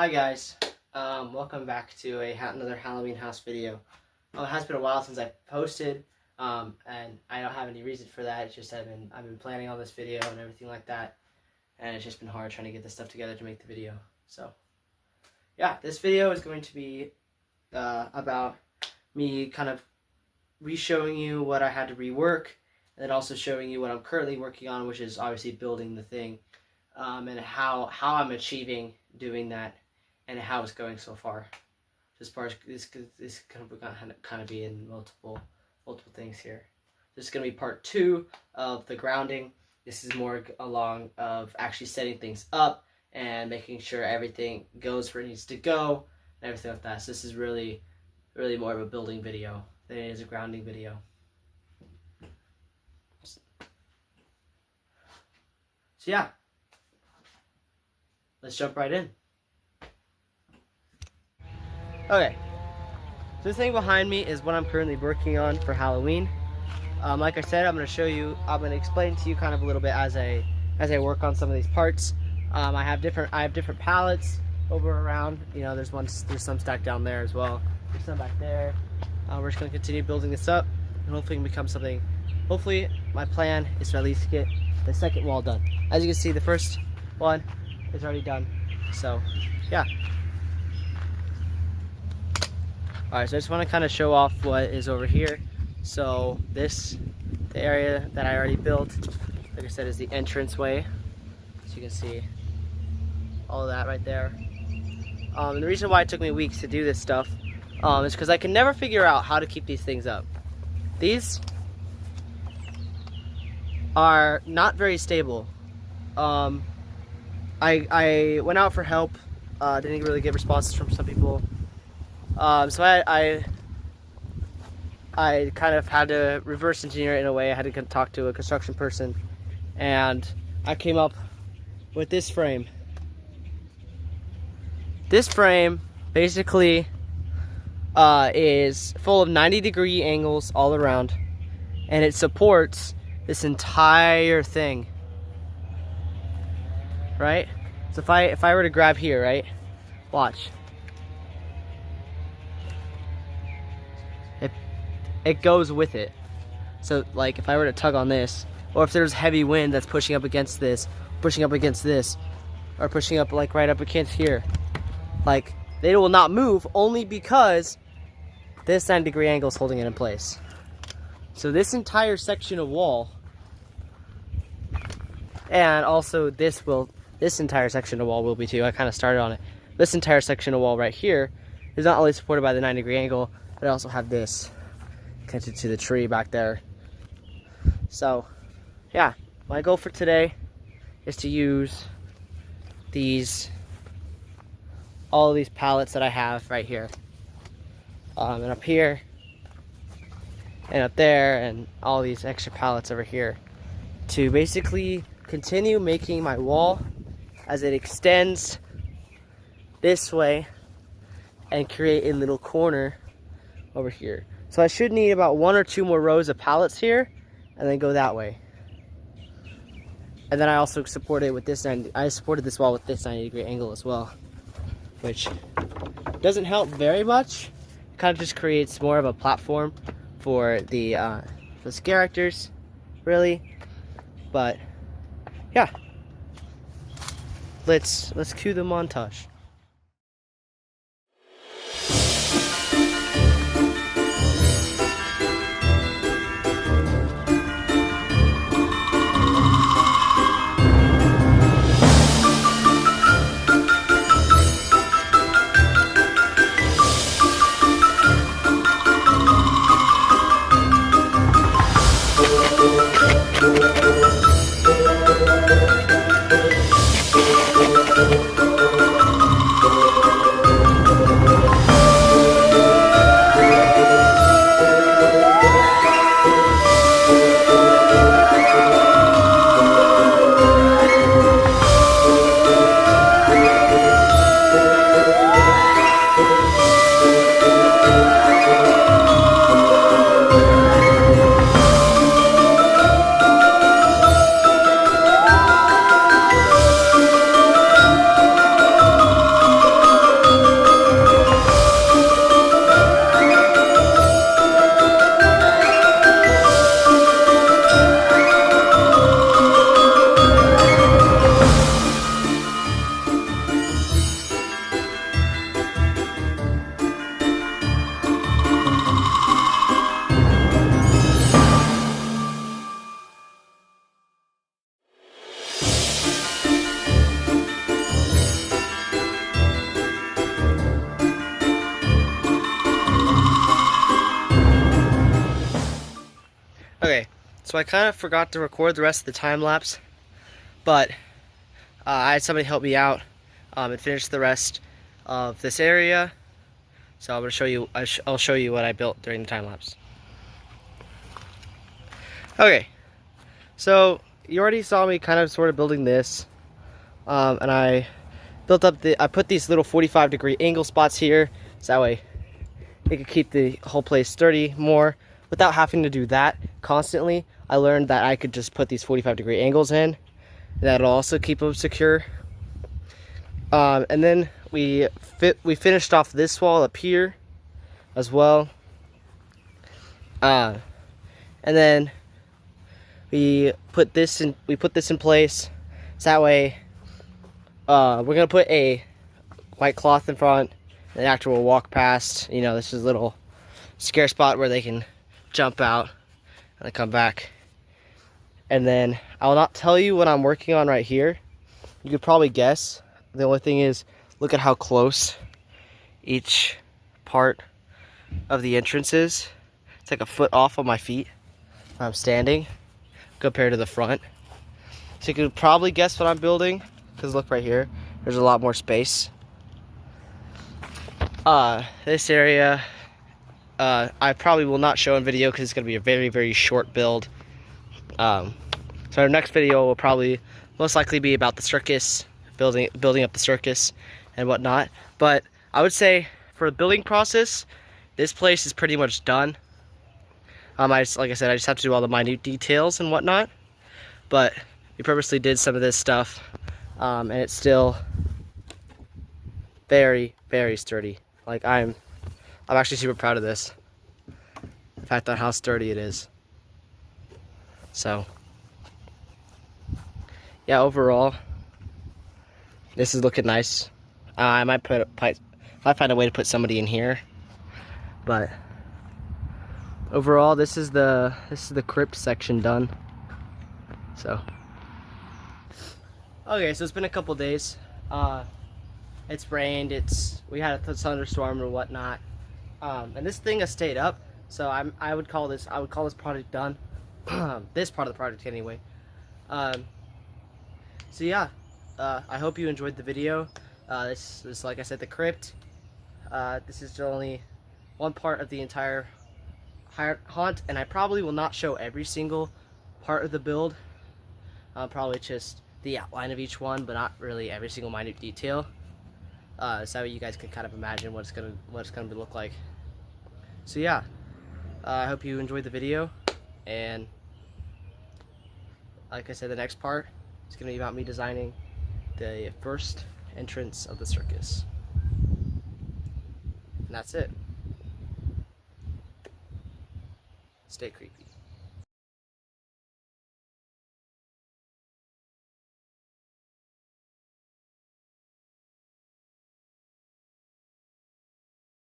Hi guys, welcome back to another Halloween house video. It has been a while since I posted, and I don't have any reason for that. It's just I've been planning on this video and everything like that, and it's just been hard trying to get this stuff together to make the video. So, yeah, this video is going to be about me kind of re-showing you what I had to rework, and then also showing you what I'm currently working on, which is obviously building the thing, and how I'm achieving doing that, and how it's going so far. As far as this kind of be in multiple things here. This is going to be part 2 of the grounding. This is more along of actually setting things up and making sure everything goes where it needs to go and everything like that. So this is really more of a building video than it is a grounding video. So yeah, let's jump right in. Okay, so this thing behind me is what I'm currently working on for Halloween. Like I said, I'm going to explain to you kind of a little bit as I work on some of these parts. I have different pallets over around. You know, there's some stacked down there as well. There's some back there. We're just going to continue building this up, and hopefully it can become something. Hopefully, my plan is to at least get the second wall done. As you can see, the first one is already done. So, yeah. Alright, so I just want to kind of show off what is over here. So the area that I already built, like I said, is the entranceway. So you can see all of that right there. And the reason why it took me weeks to do this stuff is because I can never figure out how to keep these things up. These are not very stable. I went out for help, didn't really get responses from some people. So I kind of had to reverse engineer it in a way. I had to talk to a construction person, and I came up with this frame. This frame basically is full of 90-degree angles all around, and it supports this entire thing. Right? So if I were to grab here, right? Watch. It goes with it. So like if I were to tug on this, or if there's heavy wind that's pushing up against this, or pushing up like right up against here, like they will not move, only because this 90-degree angle is holding it in place. So this entire section of wall, and also this entire section of wall will be too. I kind of started on it. This entire section of wall right here is not only supported by the 90-degree angle, but I also have this connected to the tree back there. So yeah, my goal for today is to use all of these pallets that I have right here, and up here and up there, and all these extra pallets over here, to basically continue making my wall as it extends this way and create a little corner over here. So I should need about 1 or 2 more rows of pallets here, and then go that way. And then I also support it with this I supported this wall with this 90-degree angle as well, which doesn't help very much. It kind of just creates more of a platform for the characters, really. But yeah, let's cue the montage. So I kind of forgot to record the rest of the time lapse, but I had somebody help me out and finish the rest of this area. So I'm gonna show you. I'll show you what I built during the time lapse. Okay, so you already saw me kind of sort of building this, and I built up I put these little 45-degree angle spots here, so that way it could keep the whole place sturdy more without having to do that constantly. I learned that I could just put these 45-degree angles in. That'll also keep them secure. And then we finished off this wall up here as well. And then we put this in place, so that way we're gonna put a white cloth in front, and after we'll walk past, you know, this is a little scare spot where they can jump out and then come back. And then I will not tell you what I'm working on right here. You could probably guess. The only thing is, look at how close each part of the entrance is. It's like a foot off of my feet when I'm standing compared to the front. So you could probably guess what I'm building, because look right here, there's a lot more space. This area, I probably will not show in video because it's going to be a very, very short build. So our next video will probably most likely be about the circus, building up the circus and whatnot. But I would say for the building process, this place is pretty much done. Like I said, I just have to do all the minute details and whatnot. But we purposely did some of this stuff, and it's still very, very sturdy. Like I'm actually super proud of this. The fact that how sturdy it is. So yeah, overall, this is looking nice. I might find a way to put somebody in here, but overall, this is the crypt section done. So okay, so it's been a couple days. It's rained. We had a thunderstorm or whatnot, and this thing has stayed up. So I would call this project done. This part of the project anyway. So yeah, I hope you enjoyed the video. This is, like I said, the crypt. This is only one part of the entire haunt, and I probably will not show every single part of the build. Probably just the outline of each one, but not really every single minute detail. So you guys can kind of imagine what it's gonna look like. So yeah, I hope you enjoyed the video, and like I said, the next part is gonna be about me designing the first entrance of the circus. And that's it. Stay creepy.